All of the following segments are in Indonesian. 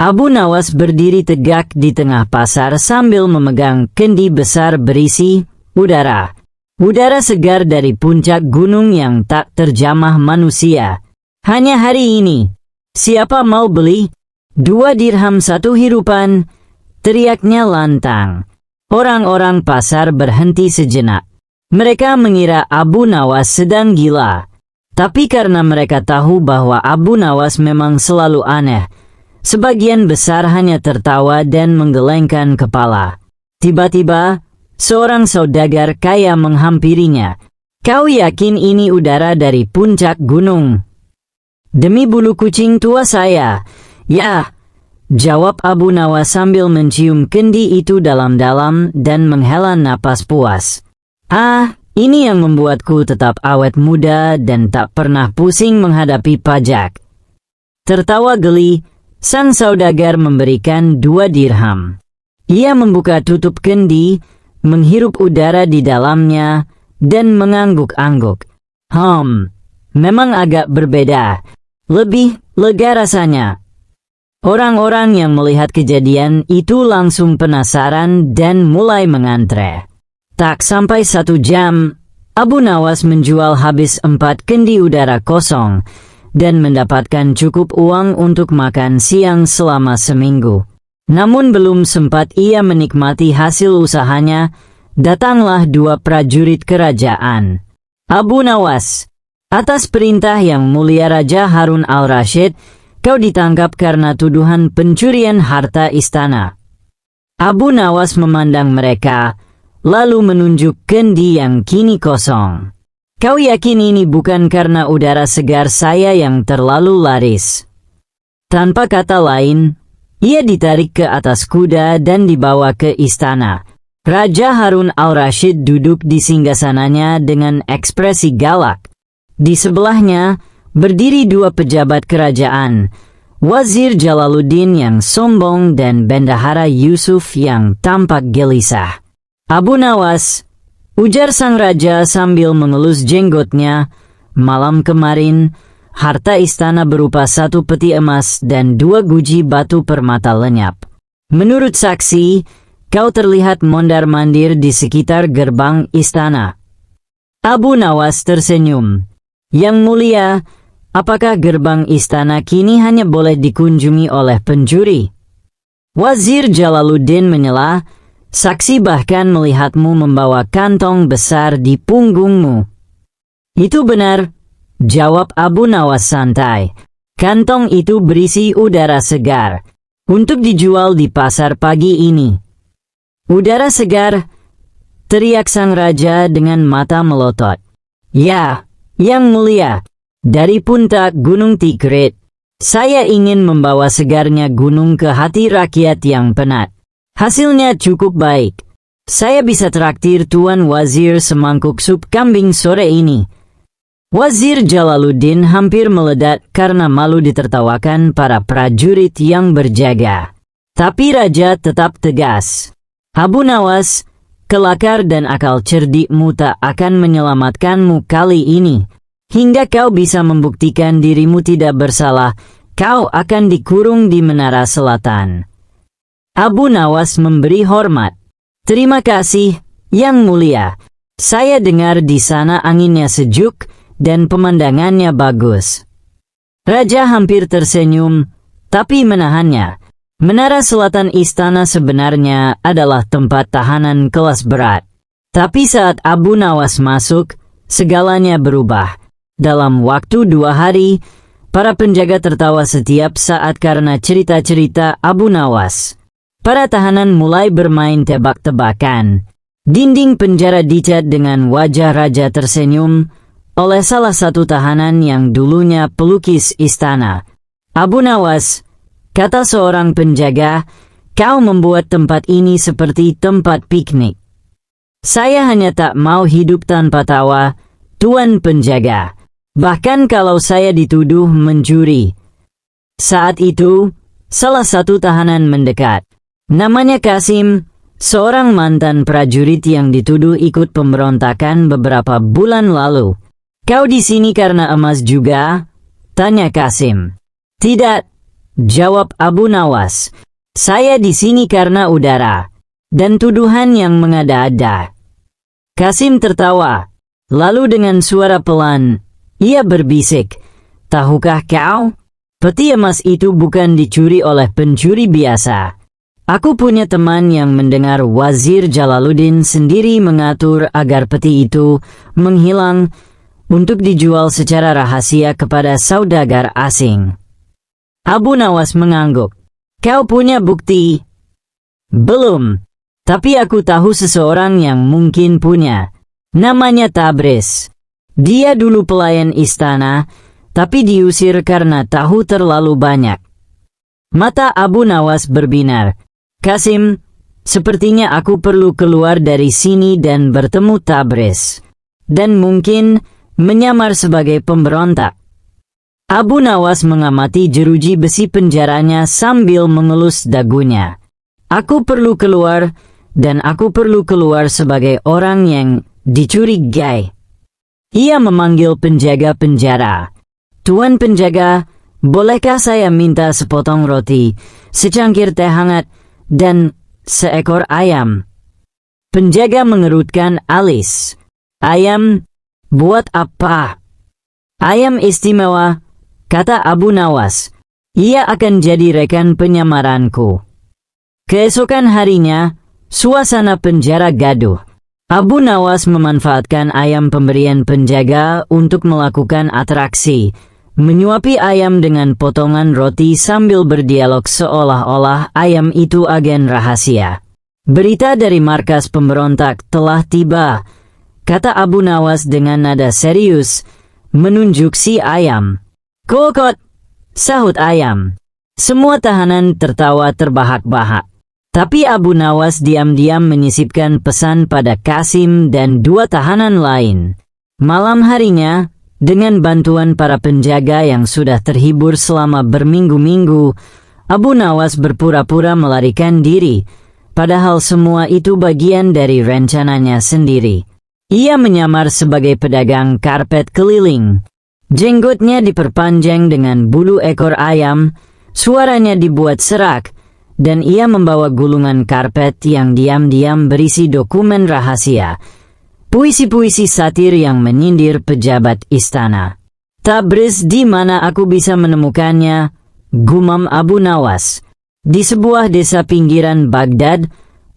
Abu Nawas berdiri tegak di tengah pasar sambil memegang kendi besar berisi udara. Udara segar dari puncak gunung yang tak terjamah manusia. Hanya hari ini. Siapa mau beli? 2 dirham 1 hirupan, teriaknya lantang. Orang-orang pasar berhenti sejenak. Mereka mengira Abu Nawas sedang gila. Tapi karena mereka tahu bahwa Abu Nawas memang selalu aneh, sebagian besar hanya tertawa dan menggelengkan kepala. Tiba-tiba, seorang saudagar kaya menghampirinya. Kau yakin ini udara dari puncak gunung? Demi bulu kucing tua saya. Ya, jawab Abu Nawas sambil mencium kendi itu dalam-dalam dan menghela napas puas. Ini yang membuatku tetap awet muda dan tak pernah pusing menghadapi pajak. Tertawa geli, sang saudagar memberikan 2 dirham. Ia membuka tutup kendi, menghirup udara di dalamnya, dan mengangguk-angguk. Memang agak berbeda. Lebih lega rasanya. Orang-orang yang melihat kejadian itu langsung penasaran dan mulai mengantre. Tak sampai 1 jam, Abu Nawas menjual habis 4 kendi udara kosong dan mendapatkan cukup uang untuk makan siang selama seminggu. Namun belum sempat ia menikmati hasil usahanya, datanglah 2 prajurit kerajaan. Abu Nawas, atas perintah Yang Mulia Raja Harun al-Rashid, kau ditangkap karena tuduhan pencurian harta istana. Abu Nawas memandang mereka, lalu menunjuk kendi yang kini kosong. Kau yakin ini bukan karena udara segar saya yang terlalu laris? Tanpa kata lain, ia ditarik ke atas kuda dan dibawa ke istana. Raja Harun al-Rashid duduk di singgasananya dengan ekspresi galak. Di sebelahnya, berdiri 2 pejabat kerajaan, Wazir Jalaluddin yang sombong dan Bendahara Yusuf yang tampak gelisah. Abu Nawas, ujar sang raja sambil mengelus jenggotnya, malam kemarin, harta istana berupa 1 peti emas dan 2 guji batu permata lenyap. Menurut saksi, kau terlihat mondar-mandir di sekitar gerbang istana. Abu Nawas tersenyum. Yang Mulia, apakah gerbang istana kini hanya boleh dikunjungi oleh pencuri? Wazir Jalaluddin menyela, saksi bahkan melihatmu membawa kantong besar di punggungmu. Itu benar, jawab Abu Nawas santai. Kantong itu berisi udara segar, untuk dijual di pasar pagi ini. Udara segar, teriak sang raja dengan mata melotot. Ya, Yang Mulia, dari puncak Gunung Tikrit, saya ingin membawa segarnya gunung ke hati rakyat yang penat. Hasilnya cukup baik. Saya bisa traktir Tuan Wazir semangkuk sup kambing sore ini. Wazir Jalaluddin hampir meledak karena malu ditertawakan para prajurit yang berjaga. Tapi raja tetap tegas. Abu Nawas, kelakar dan akal cerdikmu tak akan menyelamatkanmu kali ini. Hingga kau bisa membuktikan dirimu tidak bersalah, kau akan dikurung di Menara Selatan. Abu Nawas memberi hormat. Terima kasih, Yang Mulia. Saya dengar di sana anginnya sejuk dan pemandangannya bagus. Raja hampir tersenyum, tapi menahannya. Menara Selatan istana sebenarnya adalah tempat tahanan kelas berat. Tapi saat Abu Nawas masuk, segalanya berubah. Dalam waktu 2 hari, para penjaga tertawa setiap saat karena cerita-cerita Abu Nawas. Para tahanan mulai bermain tebak-tebakan. Dinding penjara dicat dengan wajah raja tersenyum oleh salah satu tahanan yang dulunya pelukis istana. Abu Nawas, kata seorang penjaga, kau membuat tempat ini seperti tempat piknik. Saya hanya tak mau hidup tanpa tawa, Tuan Penjaga. Bahkan kalau saya dituduh mencuri. Saat itu, salah satu tahanan mendekat. Namanya Kasim, seorang mantan prajurit yang dituduh ikut pemberontakan beberapa bulan lalu. Kau di sini karena emas juga? Tanya Kasim. Tidak, jawab Abu Nawas. Saya di sini karena udara dan tuduhan yang mengada-ada. Qasim tertawa. Lalu dengan suara pelan, ia berbisik, tahukah kau? Peti emas itu bukan dicuri oleh pencuri biasa. Aku punya teman yang mendengar Wazir Jalaluddin sendiri mengatur agar peti itu menghilang untuk dijual secara rahasia kepada saudagar asing. Abu Nawas mengangguk. Kau punya bukti? Belum. Tapi aku tahu seseorang yang mungkin punya. Namanya Tabriz. Dia dulu pelayan istana, tapi diusir karena tahu terlalu banyak. Mata Abu Nawas berbinar. Qasim, sepertinya aku perlu keluar dari sini dan bertemu Tabriz. Dan mungkin menyamar sebagai pemberontak. Abu Nawas mengamati jeruji besi penjaranya sambil mengelus dagunya. Aku perlu keluar, dan aku perlu keluar sebagai orang yang dicurigai. Ia memanggil penjaga penjara. Tuan penjaga, bolehkah saya minta sepotong roti, secangkir teh hangat, dan seekor ayam? Penjaga mengerutkan alis. Ayam? Buat apa? Ayam istimewa, kata Abu Nawas. Ia akan jadi rekan penyamaranku. Keesokan harinya, suasana penjara gaduh. Abu Nawas memanfaatkan ayam pemberian penjaga untuk melakukan atraksi, menyuapi ayam dengan potongan roti sambil berdialog seolah-olah ayam itu agen rahasia. Berita dari markas pemberontak telah tiba, kata Abu Nawas dengan nada serius, menunjuk si ayam. Kokot, sahut ayam. Semua tahanan tertawa terbahak-bahak. Tapi Abu Nawas diam-diam menyisipkan pesan pada Qasim dan dua tahanan lain. Malam harinya, dengan bantuan para penjaga yang sudah terhibur selama berminggu-minggu, Abu Nawas berpura-pura melarikan diri, padahal semua itu bagian dari rencananya sendiri. Ia menyamar sebagai pedagang karpet keliling. Jenggotnya diperpanjang dengan bulu ekor ayam, suaranya dibuat serak, dan ia membawa gulungan karpet yang diam-diam berisi dokumen rahasia, puisi-puisi satir yang menyindir pejabat istana. Tabriz, di mana aku bisa menemukannya? Gumam Abu Nawas. Di sebuah desa pinggiran Baghdad,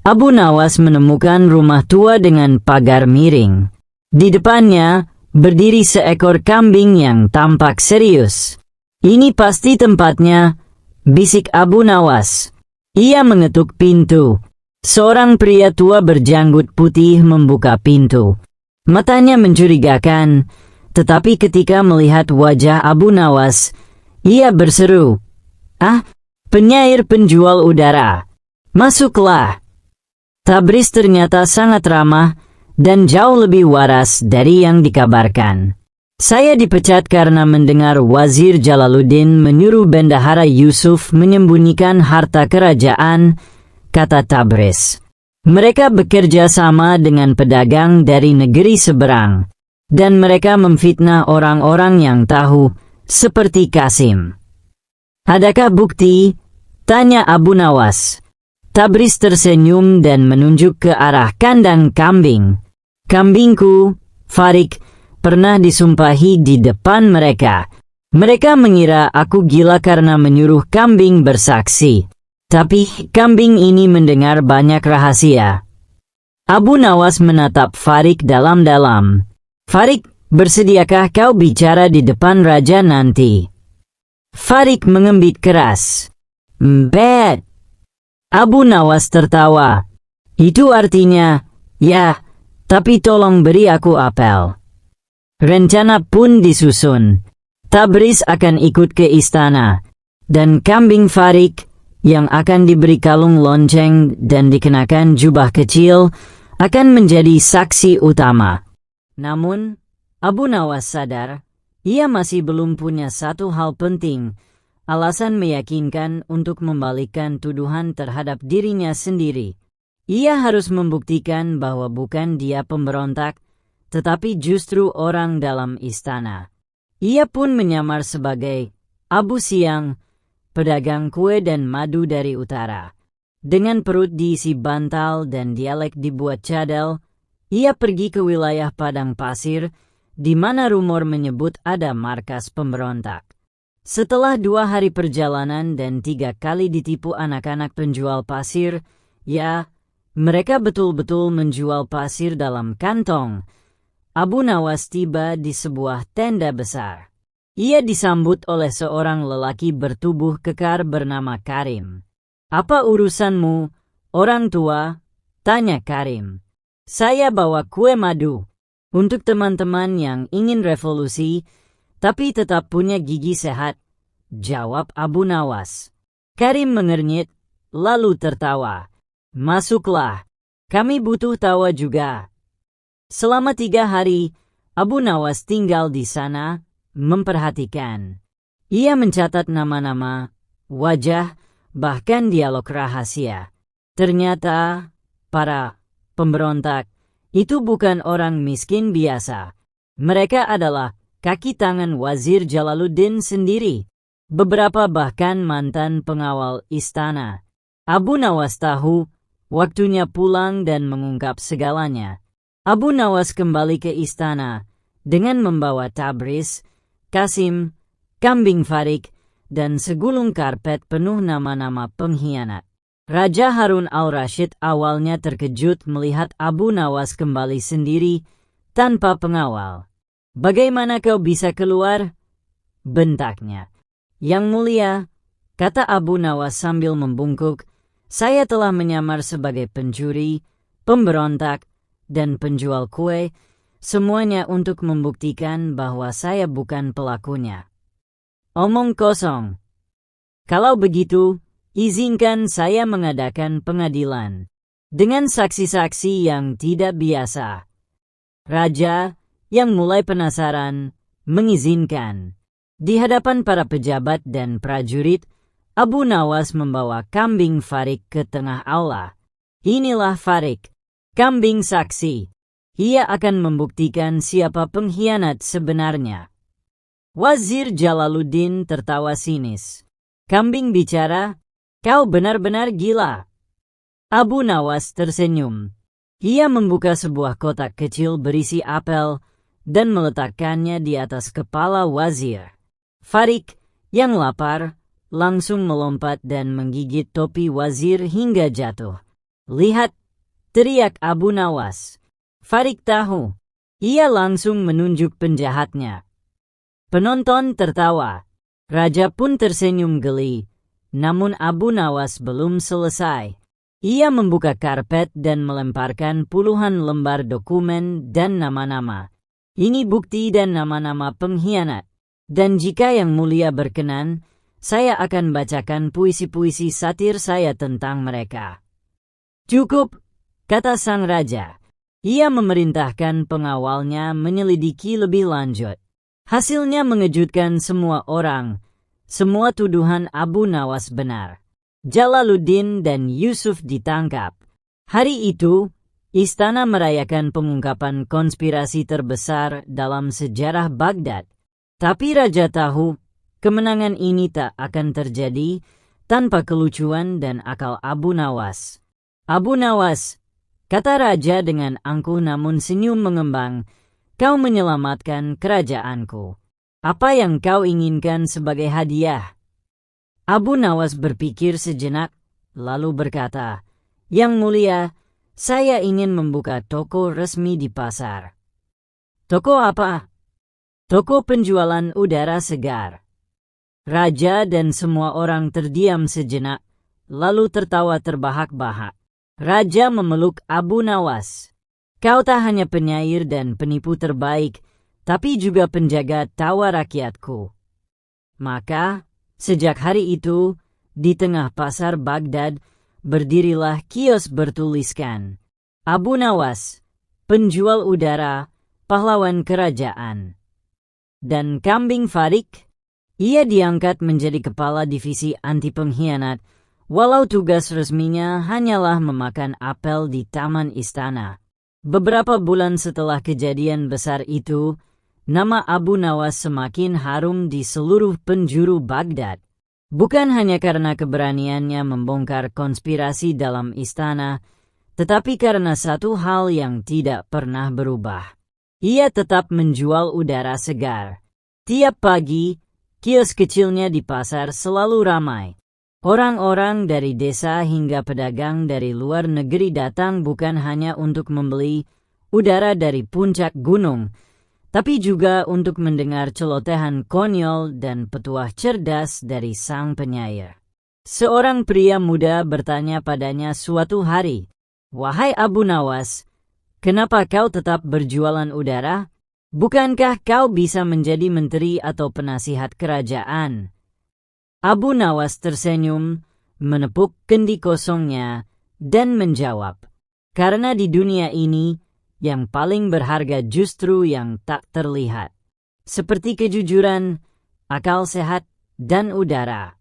Abu Nawas menemukan rumah tua dengan pagar miring. Di depannya, berdiri seekor kambing yang tampak serius. Ini pasti tempatnya, bisik Abu Nawas. Ia mengetuk pintu. Seorang pria tua berjanggut putih membuka pintu. Matanya mencurigakan, tetapi ketika melihat wajah Abu Nawas, ia berseru, "Ah, penyair penjual udara, masuklah." Tabriz ternyata sangat ramah dan jauh lebih waras dari yang dikabarkan. Saya dipecat karena mendengar Wazir Jalaluddin menyuruh Bendahara Yusuf menyembunyikan harta kerajaan, kata Tabriz. Mereka bekerja sama dengan pedagang dari negeri seberang, dan mereka memfitnah orang-orang yang tahu, seperti Qasim. Adakah bukti? Tanya Abu Nawas. Tabriz tersenyum dan menunjuk ke arah kandang kambing. Kambingku, Farik, pernah disumpahi di depan mereka. Mereka mengira aku gila karena menyuruh kambing bersaksi. Tapi kambing ini mendengar banyak rahasia. Abu Nawas menatap Farik dalam-dalam. Farik, bersediakah kau bicara di depan raja nanti? Farik mengembit keras. Mbet. Abu Nawas tertawa. Itu artinya, ya, tapi tolong beri aku apel. Rencana pun disusun. Tabriz akan ikut ke istana, dan kambing Farik, yang akan diberi kalung lonceng dan dikenakan jubah kecil, akan menjadi saksi utama. Namun, Abu Nawas sadar, ia masih belum punya satu hal penting, alasan meyakinkan untuk membalikkan tuduhan terhadap dirinya sendiri. Ia harus membuktikan bahwa bukan dia pemberontak, tetapi justru orang dalam istana. Ia pun menyamar sebagai Abu Siang, pedagang kue dan madu dari utara. Dengan perut diisi bantal dan dialek dibuat cadel, ia pergi ke wilayah padang pasir, di mana rumor menyebut ada markas pemberontak. Setelah 2 hari perjalanan dan 3 kali ditipu anak-anak penjual pasir, ya, mereka betul-betul menjual pasir dalam kantong. Abu Nawas tiba di sebuah tenda besar. Ia disambut oleh seorang lelaki bertubuh kekar bernama Karim. "Apa urusanmu, orang tua?" tanya Karim. "Saya bawa kue madu untuk teman-teman yang ingin revolusi, tapi tetap punya gigi sehat," jawab Abu Nawas. Karim mengernyit, lalu tertawa. "Masuklah, kami butuh tawa juga." Selama 3 hari, Abu Nawas tinggal di sana, memperhatikan. Ia mencatat nama-nama, wajah, bahkan dialog rahasia. Ternyata, para pemberontak itu bukan orang miskin biasa. Mereka adalah kaki tangan Wazir Jalaluddin sendiri. Beberapa bahkan mantan pengawal istana. Abu Nawas tahu, waktunya pulang dan mengungkap segalanya. Abu Nawas kembali ke istana dengan membawa Tabriz, Qasim, kambing Farik, dan segulung karpet penuh nama-nama pengkhianat. Raja Harun al-Rashid awalnya terkejut melihat Abu Nawas kembali sendiri, tanpa pengawal. "Bagaimana kau bisa keluar?" bentaknya. "Yang mulia," kata Abu Nawas sambil membungkuk, "saya telah menyamar sebagai pencuri, pemberontak, dan penjual kue, semuanya untuk membuktikan bahwa saya bukan pelakunya." "Omong kosong. Kalau begitu, izinkan saya mengadakan pengadilan dengan saksi-saksi yang tidak biasa." Raja, yang mulai penasaran, mengizinkan. Di hadapan para pejabat dan prajurit, Abu Nawas membawa kambing Farik ke tengah aula. "Inilah Farik, kambing saksi. Ia akan membuktikan siapa pengkhianat sebenarnya." Wazir Jalaluddin tertawa sinis. "Kambing bicara? Kau benar-benar gila." Abu Nawas tersenyum. Ia membuka sebuah kotak kecil berisi apel dan meletakkannya di atas kepala wazir. Farik, yang lapar, langsung melompat dan menggigit topi wazir hingga jatuh. "Lihat!" teriak Abu Nawas. Farik tahu. Ia langsung menunjuk penjahatnya. Penonton tertawa. Raja pun tersenyum geli. Namun Abu Nawas belum selesai. Ia membuka karpet dan melemparkan puluhan lembar dokumen dan nama-nama. "Ini bukti dan nama-nama pengkhianat. Dan jika Yang Mulia berkenan, saya akan bacakan puisi-puisi satir saya tentang mereka." "Cukup," kata sang raja. Ia memerintahkan pengawalnya menyelidiki lebih lanjut. Hasilnya mengejutkan semua orang. Semua tuduhan Abu Nawas benar. Jalaluddin dan Yusuf ditangkap. Hari itu, istana merayakan pengungkapan konspirasi terbesar dalam sejarah Baghdad. Tapi raja tahu, kemenangan ini tak akan terjadi tanpa kelucuan dan akal Abu Nawas. "Abu Nawas," kata raja dengan angkuh namun senyum mengembang, "kau menyelamatkan kerajaanku. Apa yang kau inginkan sebagai hadiah?" Abu Nawas berpikir sejenak, lalu berkata, "Yang Mulia, saya ingin membuka toko resmi di pasar." "Toko apa?" "Toko penjualan udara segar." Raja dan semua orang terdiam sejenak, lalu tertawa terbahak-bahak. Raja memeluk Abu Nawas. "Kau tak hanya penyair dan penipu terbaik, tapi juga penjaga tawa rakyatku." Maka, sejak hari itu, di tengah pasar Baghdad, berdirilah kios bertuliskan, "Abu Nawas, penjual udara, pahlawan kerajaan." Dan kambing Farik, ia diangkat menjadi kepala divisi anti pengkhianat, walau tugas resminya hanyalah memakan apel di taman istana. Beberapa bulan setelah kejadian besar itu, nama Abu Nawas semakin harum di seluruh penjuru Baghdad. Bukan hanya karena keberaniannya membongkar konspirasi dalam istana, tetapi karena satu hal yang tidak pernah berubah. Ia tetap menjual udara segar. Tiap pagi, kios kecilnya di pasar selalu ramai. Orang-orang dari desa hingga pedagang dari luar negeri datang bukan hanya untuk membeli udara dari puncak gunung, tapi juga untuk mendengar celotehan konyol dan petuah cerdas dari sang penyair. Seorang pria muda bertanya padanya suatu hari, "Wahai Abu Nawas, kenapa kau tetap berjualan udara? Bukankah kau bisa menjadi menteri atau penasihat kerajaan?" Abu Nawas tersenyum, menepuk kendi kosongnya, dan menjawab, "Karena di dunia ini, yang paling berharga justru yang tak terlihat, seperti kejujuran, akal sehat, dan udara."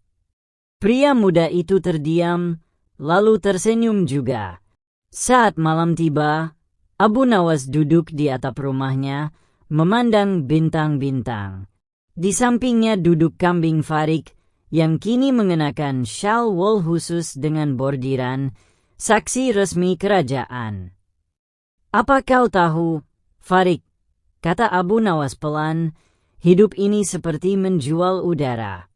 Pria muda itu terdiam, lalu tersenyum juga. Saat malam tiba, Abu Nawas duduk di atap rumahnya, memandang bintang-bintang. Di sampingnya duduk kambing Farik, yang kini mengenakan syal wol khusus dengan bordiran, saksi resmi kerajaan. "Apa kau tahu, Farik?" kata Abu Nawas pelan, "hidup ini seperti menjual udara."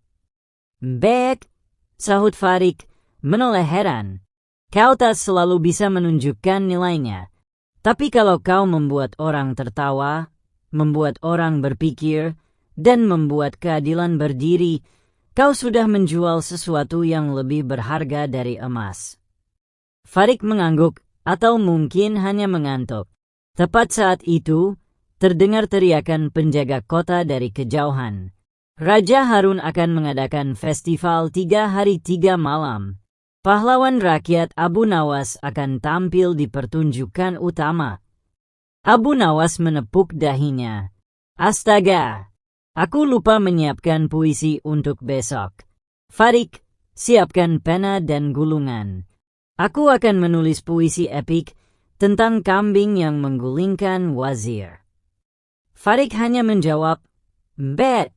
"Bek," sahut Farik, menoleh heran. "Kau tak selalu bisa menunjukkan nilainya. Tapi kalau kau membuat orang tertawa, membuat orang berpikir, dan membuat keadilan berdiri, kau sudah menjual sesuatu yang lebih berharga dari emas." Farik mengangguk, atau mungkin hanya mengantuk. Tepat saat itu, terdengar teriakan penjaga kota dari kejauhan. Raja Harun akan mengadakan festival 3 hari 3 malam. Pahlawan rakyat Abu Nawas akan tampil di pertunjukan utama. Abu Nawas menepuk dahinya. "Astaga, aku lupa menyiapkan puisi untuk besok. Farik, siapkan pena dan gulungan. Aku akan menulis puisi epik tentang kambing yang menggulingkan wazir." Farik hanya menjawab, "Bet."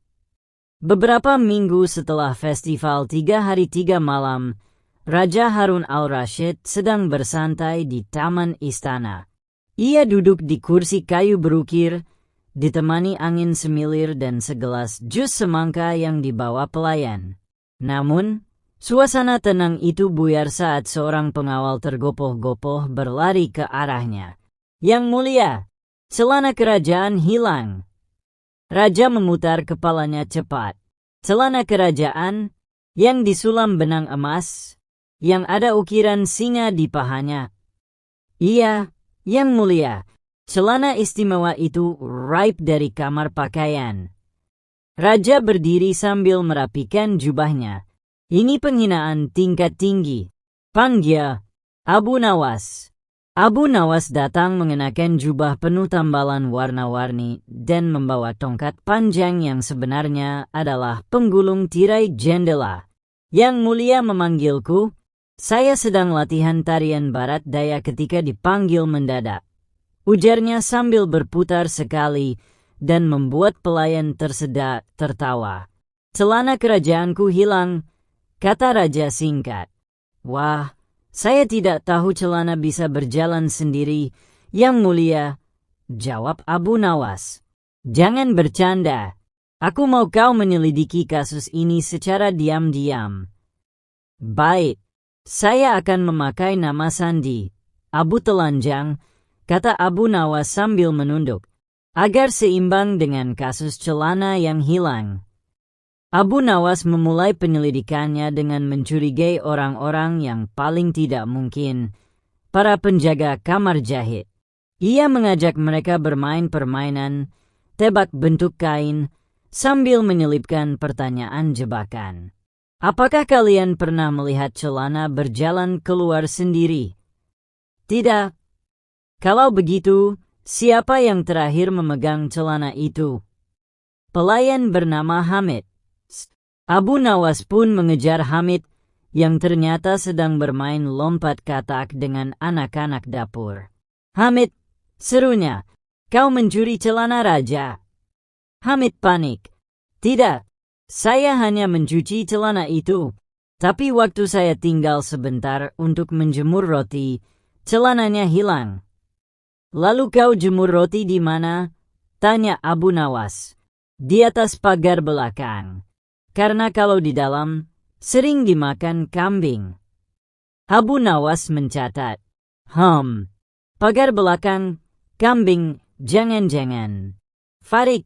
Beberapa minggu setelah festival 3 hari 3 malam, Raja Harun al-Rashid sedang bersantai di taman istana. Ia duduk di kursi kayu berukir, ditemani angin semilir dan segelas jus semangka yang dibawa pelayan. Namun, suasana tenang itu buyar saat seorang pengawal tergopoh-gopoh berlari ke arahnya. "Yang mulia, celana kerajaan hilang." Raja memutar kepalanya cepat. "Celana kerajaan yang disulam benang emas, yang ada ukiran singa di pahanya?" "Iya, Yang mulia. Celana istimewa itu raib dari kamar pakaian." Raja berdiri sambil merapikan jubahnya. "Ini penghinaan tingkat tinggi. Panggil Abu Nawas." Abu Nawas datang mengenakan jubah penuh tambalan warna-warni dan membawa tongkat panjang yang sebenarnya adalah penggulung tirai jendela. "Yang mulia memanggilku? Saya sedang latihan tarian barat daya ketika dipanggil mendadak," ujarnya sambil berputar sekali dan membuat pelayan tersedak tertawa. "Celana kerajaanku hilang," kata raja singkat. "Wah, saya tidak tahu celana bisa berjalan sendiri, Yang mulia," jawab Abu Nawas. "Jangan bercanda. Aku mau kau menyelidiki kasus ini secara diam-diam." "Baik, saya akan memakai nama sandi, Abu Telanjang," kata Abu Nawas sambil menunduk, "agar seimbang dengan kasus celana yang hilang." Abu Nawas memulai penyelidikannya dengan mencurigai orang-orang yang paling tidak mungkin, para penjaga kamar jahit. Ia mengajak mereka bermain permainan, tebak bentuk kain, sambil menyelipkan pertanyaan jebakan. "Apakah kalian pernah melihat celana berjalan keluar sendiri?" "Tidak." "Kalau begitu, siapa yang terakhir memegang celana itu?" "Pelayan bernama Hamid." Abu Nawas pun mengejar Hamid, yang ternyata sedang bermain lompat katak dengan anak-anak dapur. "Hamid," serunya, "kau mencuri celana raja." Hamid panik. "Tidak, Saya hanya mencuci celana itu. Tapi waktu saya tinggal sebentar untuk menjemur roti, celananya hilang. Lalu kau jemur roti di mana? Tanya Abu Nawas. Di atas pagar belakang. Karena kalau di dalam, sering dimakan kambing. Abu Nawas mencatat. Pagar belakang, kambing, jangan-jangan. Farik,